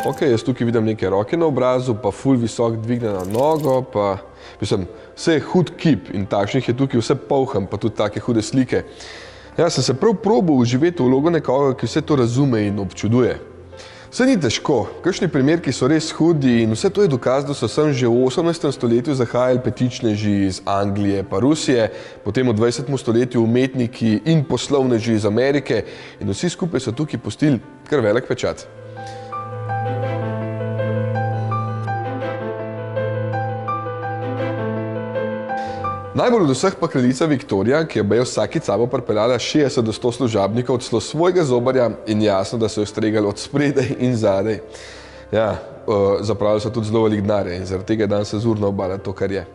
Ok, jaz tukaj vidim neke roke na obrazu, pa ful visok dvignjena nogo, pa vse je hud kip in takšnih je tukaj vse polham, pa tudi take hude slike. Ja, sem se prav probal uživeti v vlogo nekoga, ki vse to razume in občuduje. Vse ni težko, kakšni primerki so res hudi in vse to je dokaz, da so sem že v 18. stoletju zahajali petičneži iz Anglije pa Rusije, potem v 20. stoletju umetniki in poslovneži iz Amerike in vsi skupaj so tukaj pustili kar velik pečat. Najbolj od vseh pa kraljica Viktorija, ki je baje vsakič sabo pripeljala 60 do 100 služabnikov, celo svojega zobarja in jasno, da so jo stregali od spredaj in zadaj. Ja, zapravili so tudi zelo velik denar in zaradi tega je danes azurna obala to, kar je.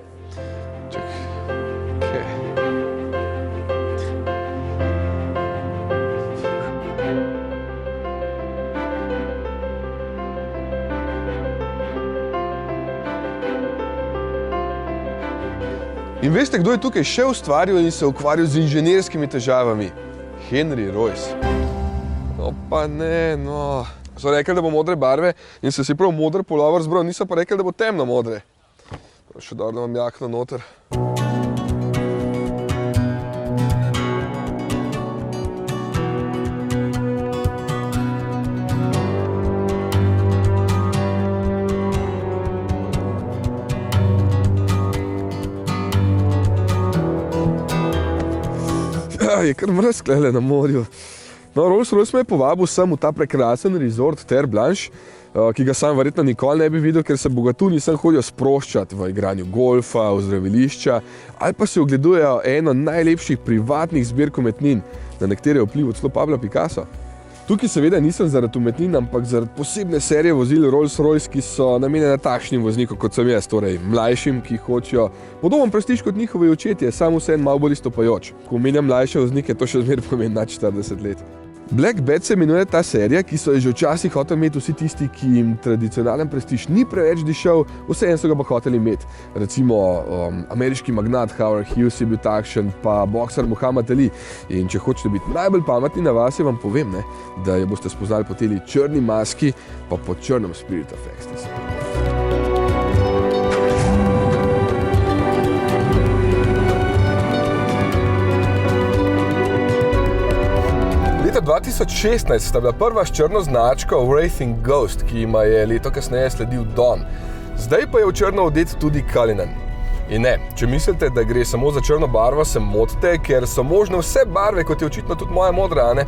In veste, kdo je tukaj še ustvaril in se ukvarjal z inženirskimi težavami? Henry Royce. No pa ne, no. So rekli, da bo modre barve in so si prav moder pulover zbral, niso pa rekli, da bo temno modre. Še dobro, da imam jakno noter. Je kar mrz sklele na morju. No, Rolls-Royce me je povabil sem v ta prekrasen resort Terre Blanche, ki ga sam verjetno nikoli ne bi videl, ker se bogatu nisem hodil sproščati v igranju golfa, v zdravilišča, ali pa se ogledujejo eno najlepših privatnih zbirk umetnin, na nekatere je vplival celo Pablo Picasso. Tukaj seveda nisem zaradi umetnin, ampak zaradi posebne serije vozil Rolls-Royce, ki so namenjene takšnim voznikom, kot sem jaz, torej mlajšim, ki hočejo podoben prestiž kot njihovi očetje, samo vseeno malo bolj izstopajoč. Ko omenjam mlajše voznike, to še zmeraj pomeni nad 40 let. Black Bat se imenuje ta serija, ki so jo že včasih hoteli imeti vsi tisti, ki jim tradicionalen prestiž ni preveč dišel, vseeno so ga pa hoteli imeti. Recimo ameriški magnat Howard Hughes je bil takšen, pa bokser Muhammad Ali. In če hočete biti najbolj pametni na vasi, vam povem, da jo boste spoznali po teli črni maski, pa po črnem Spirit of Ecstasy. Leta 2016 sta bila prva s črno značko Wraithing Ghost, ki jima je leto kasneje sledil Dawn. Zdaj pa je v črno odet tudi Cullinan. In ne, če mislite, da gre samo za črno barvo, se motite, ker so možne vse barve, kot je očitno tudi moja modra, ne?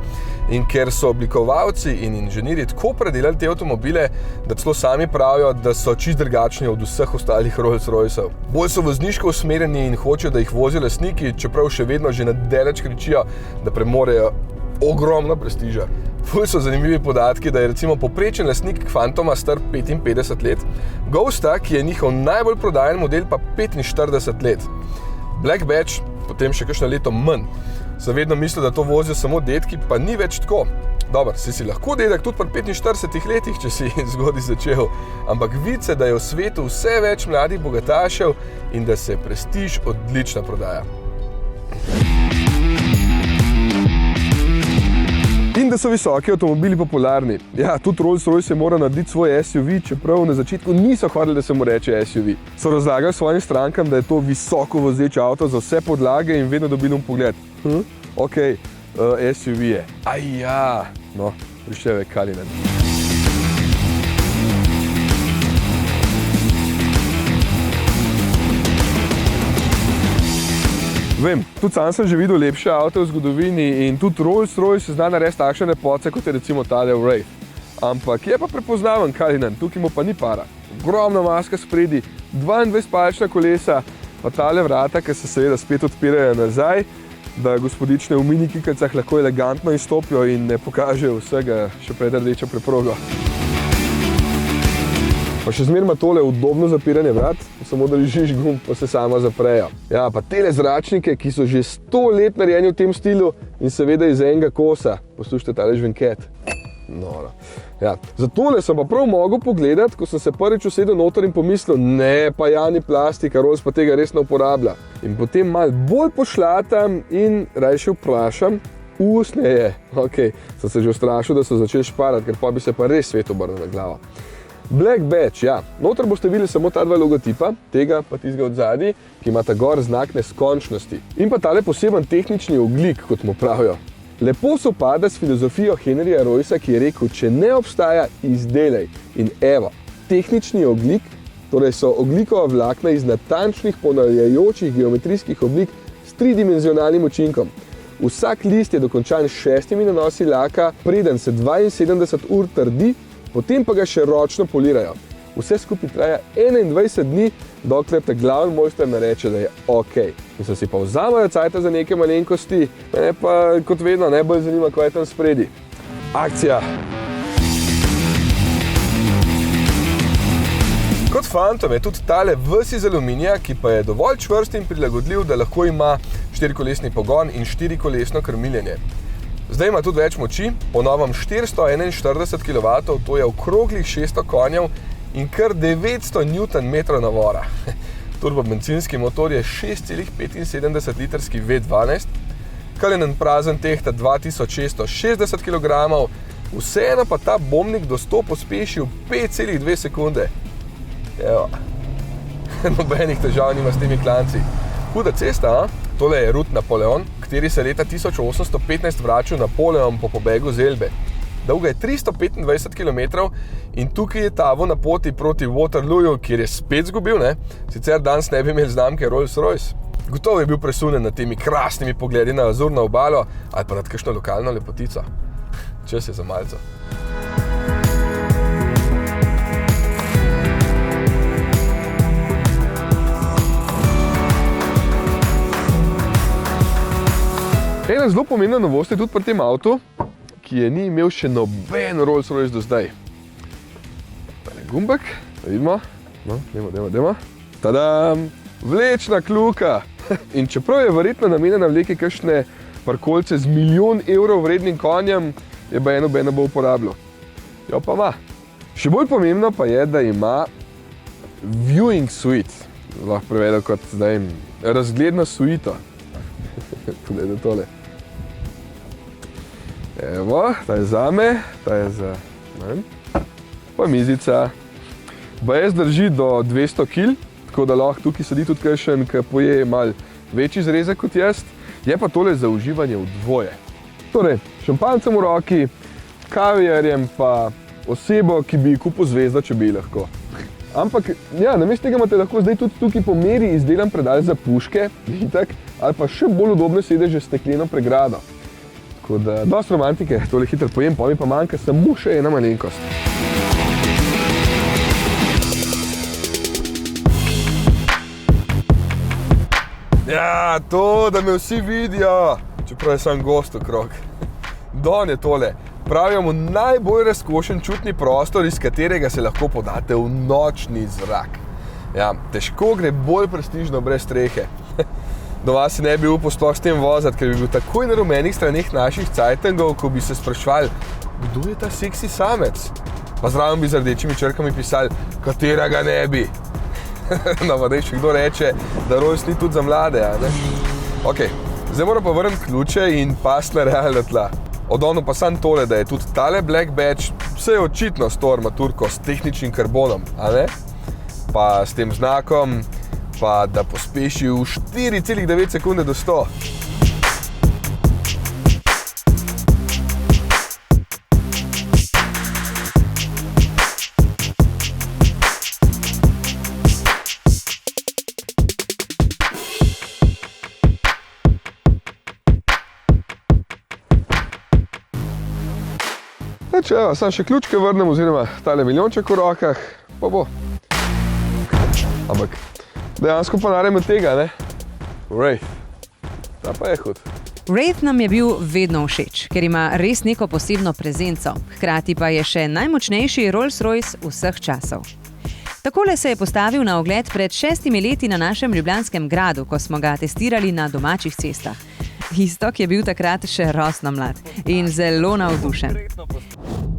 In ker so oblikovalci in inženirji tako predelali te avtomobile, da celo sami pravijo, da so čisto drugačni od vseh ostalih Rolls-Royceov. Bolj so vozniško usmerjeni in hočejo, da jih vozijo lastniki, čeprav še vedno že na daleč kričijo, da premorejo ogromno prestiža. Ful so zanimivi podatki, da je recimo povprečen lastnik Phantoma star 55 let, Ghosta, ki je njihov najbolj prodajen model, pa 45 let. Black Badge, potem še kakšno leto manj. Sem vedno mislil, da to vozijo samo detki, pa ni več tako. Dobar, si lahko dedek tudi pri 45 letih, če si zgodaj začel, ampak vidi se, da je v svetu vse več mladih bogatašev in da se prestiž odlično prodaja. In da so visoki avtomobili popularni. Ja, tudi Rolls-Royce je moral narediti svoj SUV, čeprav na začetku niso hoteli, da se mu reče SUV. So razlagali svojim strankam, da je to visoko vozeč avto za vse podlage in vedno dobili pogled. Ok, SUV je. Ja, no, prišel je Cullinan. Vem, tudi sam sem že videl lepše avto v zgodovini in tudi Rolls-Royce zna narediti takšne lepote, kot je recimo tale Wraith. Ampak je pa prepoznaven Cullinan, tukaj mu pa ni para. Ogromna maska spredi, 22-palčna kolesa, pa tale vrata, ki se seveda spet odpirajo nazaj, da gospodične v mini kikacah lahko elegantno izstopijo in ne pokažejo vsega še pred rdečo preprogo. Pa še zmeraj ima tole udobno zapiranje vrat, samo držiš gumb, pa se sama zaprejo. Ja, pa tele zračnike, ki so že 100 let narejeni v tem stilu in seveda iz enega kosa. Poslušajte tale žvenket. Noro. Ja, za tole sem pa prav mogel pogledati, ko sem se prvič usedel noter in pomislil, ne, pa ja ni plastika, Rolls pa tega res ne uporablja. In potem malo bolj pošlatam in raje še vprašam, Usnje je. Ok, sem se že ustrašil, da so začeli šparati, ker pa bi se pa res svet obrnil na glavo. Black Badge, ja. Noter boste videli samo ta dva logotipa, tega pa tistega od zadaj, ki imata gor znak neskončnosti. In pa tale poseben tehnični oglik, kot mu pravijo. Lepo sovpada s filozofijo Henryja Roysa, ki je rekel, če ne obstaja, izdelaj. In evo, tehnični oglik, torej so oglikova vlakna iz natančnih ponavljajočih geometrijskih oblik s tridimenzionalnim učinkom. Vsak list je dokončan s 6 nanosi laka, preden se 72 ur trdi, potem pa ga še ročno polirajo. Vse skupaj traja 21 dni, dokler te glavni mojster nareče, da je ok. In so si pa vzamajo cajta za neke malenkosti, mene pa kot vedno najbolj zanima, kaj je tam spredi. Akcija! Kot fantom je tudi tale ves iz aluminija, ki pa je dovolj čvrst in prilagodljiv, da lahko ima 4-kolesni pogon in 4-kolesno krmiljenje. Zdaj ima tudi več moči, po novem 441 kW, to je okroglih 600 konjev in kar 900 Nm navora. Turbobencinski motor je 6,75 litrski V12, Cullinan prazen tehta 2660 kg, vseeno pa ta bombnik do 100 pospeši v 5,2 sekunde. Evo, nobenih težav nima s temi klanci. Huda cesta, a? Tole je Route Napoleon, kateri se leta 1815 vračal Napoleon po pobegu z Elbe. Dolga je 325 km in tukaj je tavo na poti proti Waterlooju, kjer je spet zgubil, ne? Sicer danes ne bi imel znamke Rolls-Royce. Gotovo je bil presunjen nad temi krasnimi pogledi na azurno obalo ali pa nad kakšno lokalno lepotico. Čas je za malco. Ena zelo pomembna novost je tudi pri tem avtu, ki je ni imel še noben Rolls-Royce do zdaj. Tale gumbek, da vidimo. No, dajmo. Tadam! Vlečna kljuka! In čeprav je verjetno namenjena vleki kakšne parkolce z milijon evrov vrednim konjem, je pa nobena bo uporabljal. Jo pa ima. Še bolj pomembno pa je, da ima viewing suite. Lahko prevedel kot razgledno suito. Poglejte tole. Evo, ta je zame, ta je za pa mizica. BS drži do 200 kg, tako da lahko tukaj sedi tudi kakšen, ki poje malo večji zrezek kot jaz. Je pa tole za uživanje v dvoje. Torej, šampancem v roki, kaviarjem pa osebo, ki bi kupil zvezdo, če bi lahko. Ampak, ja, namesto tega imate lahko zdaj tudi tukaj po meri izdelan predal za puške, itak, ali pa še bolj udobne sedeže s stekleno pregrado. Tako da, dosti romantike, tole hitro pojem, pa mi pa manjka samo še ena malenkost. Ja, to, da me vsi vidijo, čeprav je sam gost okrog. Don je tole. Pravijo mu najbolj razkošen čutni prostor, iz katerega se lahko podate v nočni zrak. Ja, težko gre bolj prestižno brez strehe. Doma si ne bi upal sploh s tem vozati, ker bi bil takoj na rumenih straneh naših cajtengov, ko bi se sprašvali, kdo je ta seksi samec? Pa zraven bi z rdečimi črkami pisali, katerega ne bi. No, pa daj, če kdo reče, da Rolls ni tudi za mlade, a ne? Ok, zdaj moram pa vrniti ključe in past na realna tla. Odonu pa sam tole, da je tudi tale Black Badge vse očitno s to armaturko, s tehničnim karbonom, a ne? Pa s tem znakom, pa da pospeši v 4,9 sekunde do 100. Če sam še ključke vrnem, oziroma tale milijonček v rokah, pa bo. Ampak dejansko pa naredimo tega, ne? Wraith. Ta pa je hud. Wraith nam je bil vedno všeč, ker ima res neko posebno prezenco. Hkrati pa je še najmočnejši Rolls-Royce vseh časov. Takole se je postavil na ogled pred 6 leti na našem Ljubljanskem gradu, ko smo ga testirali na domačih cestah. Iztok je bil takrat še rosno mlad in zelo navdušen.